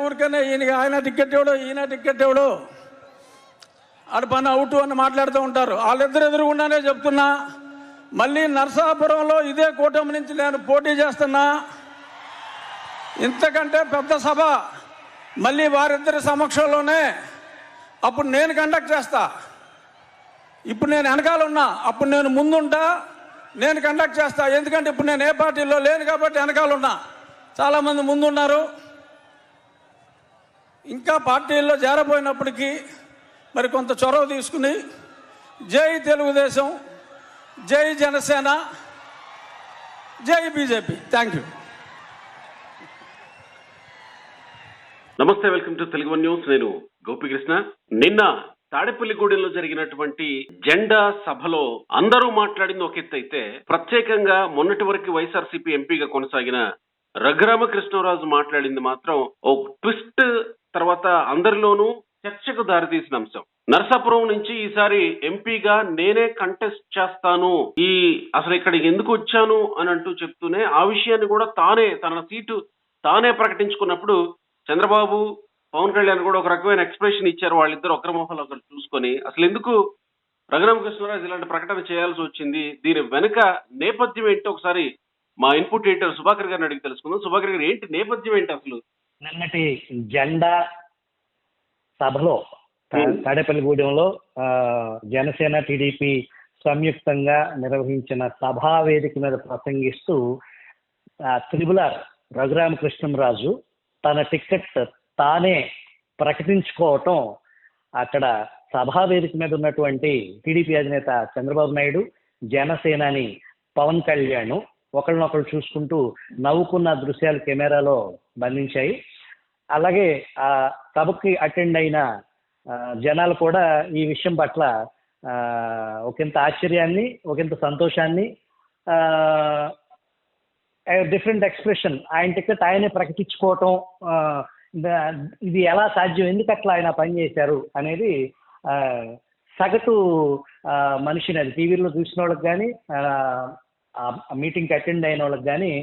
ఊరికనే ఈయనకి ఆయన టికెట్ ఇవ్వడు, ఈయన టికెట్ ఇవ్వడు, ఆడ పని అవుట్ అని మాట్లాడుతూ ఉంటారు. వాళ్ళిద్దరు ఎదురుగుండానే చెప్తున్నా, మళ్ళీ నరసాపురంలో ఇదే కూటమి నుంచి నేను పోటీ చేస్తున్నా. ఇంతకంటే పెద్ద సభ మళ్ళీ వారిద్దరి సమక్షంలోనే అప్పుడు నేను కండక్ట్ చేస్తా. ఇప్పుడు నేను వెనకాల ఉన్నా, అప్పుడు నేను ముందుంటా, నేను కండక్ట్ చేస్తా. ఎందుకంటే ఇప్పుడు నేను ఏ పార్టీలో లేను కాబట్టి వెనకాల ఉన్నా. చాలామంది ముందున్నారు. ఇంకా పార్టీల్లో చేరబోయినప్పటికీ మరి కొంత చొరవ తీసుకుని జై తెలుగుదేశం, జై జనసేన, జై బీజేపీ. Thank you. నమస్తే, welcome to Telugu One News. నేను గోపికృష్ణ. నిన్న తాడేపల్లిగూడెంలో జరిగినటువంటి జెండా సభలో అందరూ మాట్లాడింది ఒక ఎత్తు అయితే, ప్రత్యేకంగా మొన్నటి వరకు వైఎస్ఆర్సీపీ ఎంపీగా కొనసాగిన రఘురామకృష్ణరాజు మాట్లాడింది మాత్రం ఓ ట్విస్ట్ తర్వాత అందరిలోనూ చర్చకు దారితీసిన అంశం. నరసాపురం నుంచి ఈసారి ఎంపీగా నేనే కంటెస్ట్ చేస్తాను, అసలు ఇక్కడ ఎందుకు వచ్చాను అని అంటూ చెప్తూనే ఆ విషయాన్ని కూడా తన సీటు తానే ప్రకటించుకున్నప్పుడు చంద్రబాబు, పవన్ కళ్యాణ్ కూడా ఒక రకమైన ఎక్స్ప్రెషన్ ఇచ్చారు. వాళ్ళిద్దరు ఒకరి మొహాలు ఒకరు చూసుకొని, అసలు ఎందుకు రఘురామకృష్ణరాజు ఇలాంటి ప్రకటన చేయాల్సి వచ్చింది, దీని వెనుక నేపథ్యం ఏంటో ఒకసారి మా ఇన్పుట్ ఎడిటర్ సుభాకర్ గారిని అడిగి తెలుసుకుందాం. సుభాకర్ గారు, ఏంటి నేపథ్యం ఏంటి అసలు? నిన్నటి జెండా సభలో తాడేపల్లిగూడెంలో జనసేన టీడీపీ సంయుక్తంగా నిర్వహించిన సభా వేదిక మీద ప్రసంగిస్తూ త్రిబుల్-ఆర్ రఘురామకృష్ణరాజు తన టికెట్ తానే ప్రకటించుకోవటం, అక్కడ సభా వేదిక మీద ఉన్నటువంటి టీడీపీ అధినేత చంద్రబాబు నాయుడు, జనసేనాని పవన్ కళ్యాణ్ ఒకళ్ళనొకళ్ళు చూసుకుంటూ నవ్వుకున్న దృశ్యాలు కెమెరాలో బంధించాయి. అలాగే ఆ సభకి అటెండ్ అయిన జనాలు కూడా ఈ విషయం పట్ల ఒకంత ఆశ్చర్యాన్ని, ఒకంత సంతోషాన్ని, డిఫరెంట్ ఎక్స్ప్రెషన్, ఆయన టికెట్ ఆయనే ప్రకటించుకోవటం, ఇది ఎలా సాధ్యం, ఎందుకు అట్లా ఆయన పనిచేశారు అనేది సగటు మనిషిని, అది టీవీలో చూసిన వాళ్ళకి కానీ మీటింగ్కి అటెండ్ అయిన వాళ్ళకి కానీ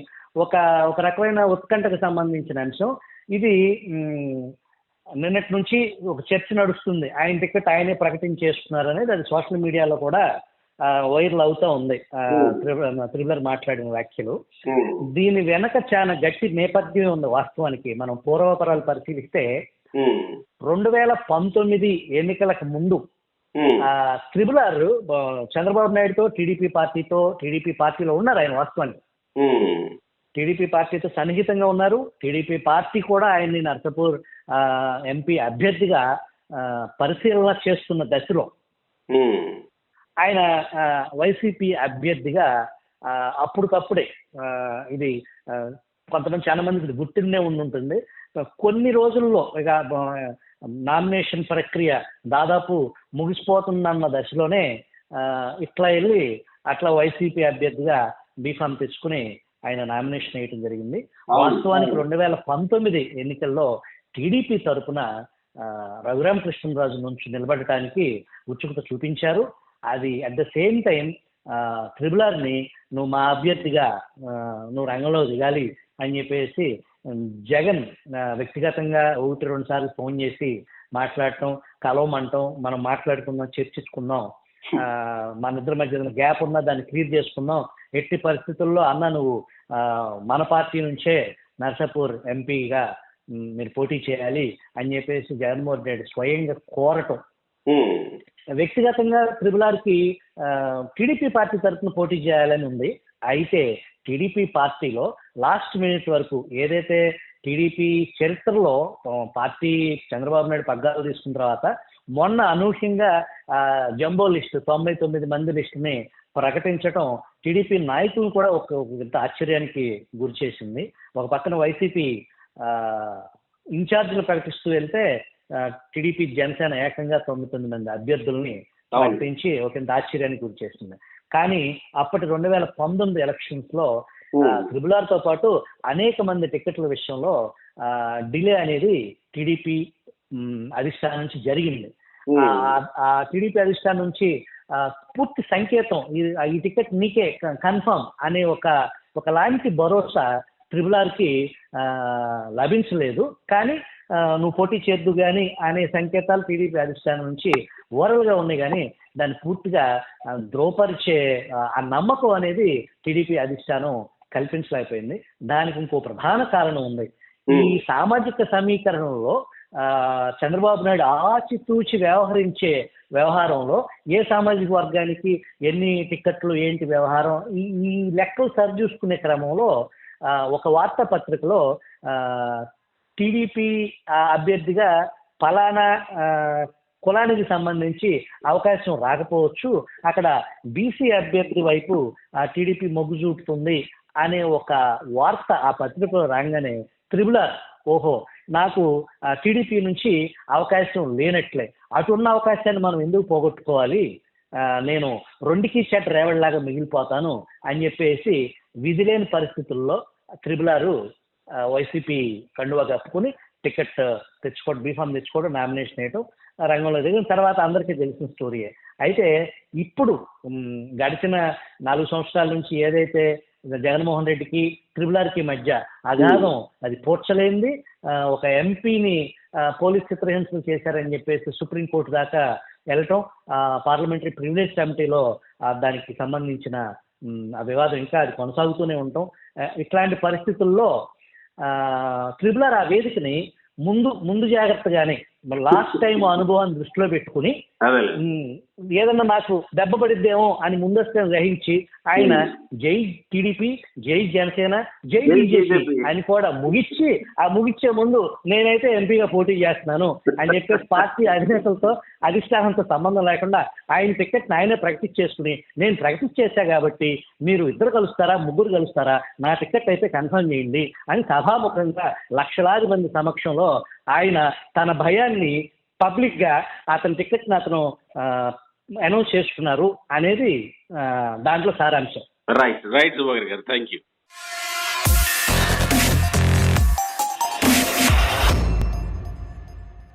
ఒక రకమైన ఉత్కంఠకు సంబంధించిన అంశం. ఇది నిన్నటి నుంచి ఒక చర్చ నడుస్తుంది, ఆయన టికెట్ ఆయనే ప్రకటించేస్తున్నారు అనేది. అది సోషల్ మీడియాలో కూడా వైరల్ అవుతా ఉంది త్రిబుల్-ఆర్ మాట్లాడిన వ్యాఖ్యలు. దీని వెనక చాలా గట్టి నేపథ్యం ఉంది. వాస్తవానికి మనం పూర్వపరాలు పరిశీలిస్తే 2019 ఎన్నికలకు ముందు త్రిబుల్-ఆర్ చంద్రబాబు నాయుడుతో టీడీపీ పార్టీలో ఉన్నారు. ఆయన వాస్తవానికి టీడీపీ పార్టీతో సన్నిహితంగా ఉన్నారు. టీడీపీ పార్టీ కూడా ఆయన్ని నర్సాపూర్ ఎంపీ అభ్యర్థిగా పరిశీలన చేస్తున్న దశలో ఆయన వైసీపీ అభ్యర్థిగా అప్పటికప్పుడే, ఇది కొంతమంది చాలా మందికి గుర్తుండే ఉంటుంది, కొన్ని రోజుల్లో ఇక నామినేషన్ ప్రక్రియ దాదాపు ముగిసిపోతుందన్న దశలోనే ఇట్లా వెళ్ళి అట్లా వైసీపీ అభ్యర్థిగా బీఫామ్ తెచ్చుకుని ఆయన నామినేషన్ వేయటం జరిగింది. వాస్తవానికి 2019 ఎన్నికల్లో టీడీపీ తరఫున రఘురామకృష్ణరాజు నుంచి నిలబడటానికి ఉత్సుకత చూపించారు. అది అట్ ద సేమ్ టైం త్రిబుల్-ఆర్ని నువ్వు మా అభ్యర్థిగా నువ్వు రంగంలో దిగాలి అని చెప్పేసి జగన్ వ్యక్తిగతంగా 1-2 సార్లు ఫోన్ చేసి మాట్లాడటం, కలవమంటాం, మనం మాట్లాడుకుందాం, చర్చించుకుందాం, మన ఇద్దరి మధ్య గ్యాప్ ఉన్నా దాన్ని క్లియర్ చేసుకుందాం, ఎట్టి పరిస్థితుల్లో అన్న నువ్వు మన పార్టీ నుంచే నర్సాపూర్ ఎంపీగా మీరు పోటీ చేయాలి అని చెప్పేసి జగన్మోహన్ రెడ్డి స్వయంగా కోరటం. వ్యక్తిగతంగా త్రిబుల్-ఆర్కి టీడీపీ పార్టీ తరఫున పోటీ చేయాలని ఉంది. అయితే టీడీపీ పార్టీలో లాస్ట్ మినిట్ వరకు, ఏదైతే టీడీపీ చరిత్రలో పార్టీ చంద్రబాబు నాయుడు పగ్గాలు తీసుకున్న తర్వాత మొన్న అనూహ్యంగా జంబో లిస్ట్ 99 మంది లిస్టుని ప్రకటించడం టీడీపీ నాయకులు కూడా ఒక ఆశ్చర్యానికి గురి చేసింది. ఒక పక్కన వైసీపీ ఇన్ఛార్జీలు ప్రకటిస్తూ వెళ్తే టీడీపీ జనసేన ఏకంగా 99 మంది అభ్యర్థుల్ని ప్రకటించి ఒకంత ఆశ్చర్యానికి గురి చేస్తుంది. కానీ అప్పటి 2019 ఎలక్షన్స్ లో త్రిబుల్-ఆర్ తో పాటు అనేక మంది టికెట్ల విషయంలో డిలే అనేది టీడీపీ అధిష్టానం నుంచి జరిగింది. ఆ టీడీపీ అధిష్టానం నుంచి పూర్తి సంకేతం, ఈ టికెట్ నీకే కన్ఫర్మ్ అనే ఒక లాంటి భరోసా త్రిపులార్కి లభించలేదు. కానీ నువ్వు పోటీ చేద్దు కానీ అనే సంకేతాలు టీడీపీ అధిష్టానం నుంచి ఓరల్గా ఉన్నాయి, కానీ దాన్ని పూర్తిగా ద్రోపరిచే ఆ నమ్మకం అనేది టీడీపీ అధిష్టానం కల్పించలేకపోయింది. దానికి ఇంకో ప్రధాన కారణం ఉంది. ఈ సామాజిక సమీకరణలో చంద్రబాబు నాయుడు ఆచితూచి వ్యవహారంలో ఏ సామాజిక వర్గానికి ఎన్ని టిక్కెట్లు ఏంటి వ్యవహారం ఈ లెక్కలు సరిచూసుకునే క్రమంలో ఒక వార్తాపత్రికలో టీడీపీ అభ్యర్థిగా ఫలానా కులానికి సంబంధించి అవకాశం రాకపోవచ్చు, అక్కడ బీసీ అభ్యర్థి వైపు టీడీపీ మొగ్గు చూపుతుంది అనే ఒక వార్త ఆ పత్రికలో రాగానే త్రిపులార్ ఓహో నాకు టీడీపీ నుంచి అవకాశం లేనట్లే, అటున్న అవకాశాన్ని మనం ఎందుకు పోగొట్టుకోవాలి, నేను రెండుకి చెట్టు రేవడిలాగా మిగిలిపోతాను అని చెప్పేసి విధి లేని పరిస్థితుల్లో త్రిపులారు వైసీపీ కండువా కప్పుకుని టికెట్ తెచ్చుకోవడం, బీఫామ్ తెచ్చుకోవడం, నామినేషన్ వేయడం, రంగంలో దిగిన తర్వాత అందరికీ తెలిసిన స్టోరీయే. అయితే ఇప్పుడు గడిచిన 4 సంవత్సరాల నుంచి ఏదైతే జగన్మోహన్ రెడ్డికి త్రిపులార్కి మధ్య అగాధం అది పూడ్చలేంది, ఒక ఎంపీని పోలీస్ చిత్రహింసలు చేశారని చెప్పేసి సుప్రీంకోర్టు దాకా వెళ్ళటం, పార్లమెంటరీ ప్రివిలేజ్ కమిటీలో దానికి సంబంధించిన వివాదం ఇంకా అది కొనసాగుతూనే ఉంటాం. ఇట్లాంటి పరిస్థితుల్లో త్రిపులార్ ఆ వేదికని ముందు జాగ్రత్తగానే లాస్ట్ టైం అనుభవాన్ని దృష్టిలో పెట్టుకుని ఏదన్నా నాకు దెబ్బ పడిద్దేమో అని ముందస్తుగా గ్రహించి ఆయన జై టీడీపీ, జై జనసేన, జై బీజేపీ అని కూడా ముగిచ్చే ముందు నేనైతే ఎంపీగా పోటీ చేస్తున్నాను అని చెప్పేసి పార్టీ అధినేతలతో అధిష్టానంతో సంబంధం లేకుండా ఆయన టికెట్ ఆయనే ప్రాక్టీస్ చేసుకుని నేను ప్రాక్టీస్ చేశా కాబట్టి మీరు 2 కలుస్తారా 3 కలుస్తారా నా టికెట్ అయితే కన్ఫర్మ్ చేయండి అని సభాముఖంగా లక్షలాది మంది సమక్షంలో ఆయన తన భయాన్ని పబ్లిక్ గా అతని టికెట్ ని అతను అనౌన్స్ చేసుకున్నారు అనేది దాంట్లో సారాంశం. రైట్ సుభాకర్ గారు, థ్యాంక్ యూ.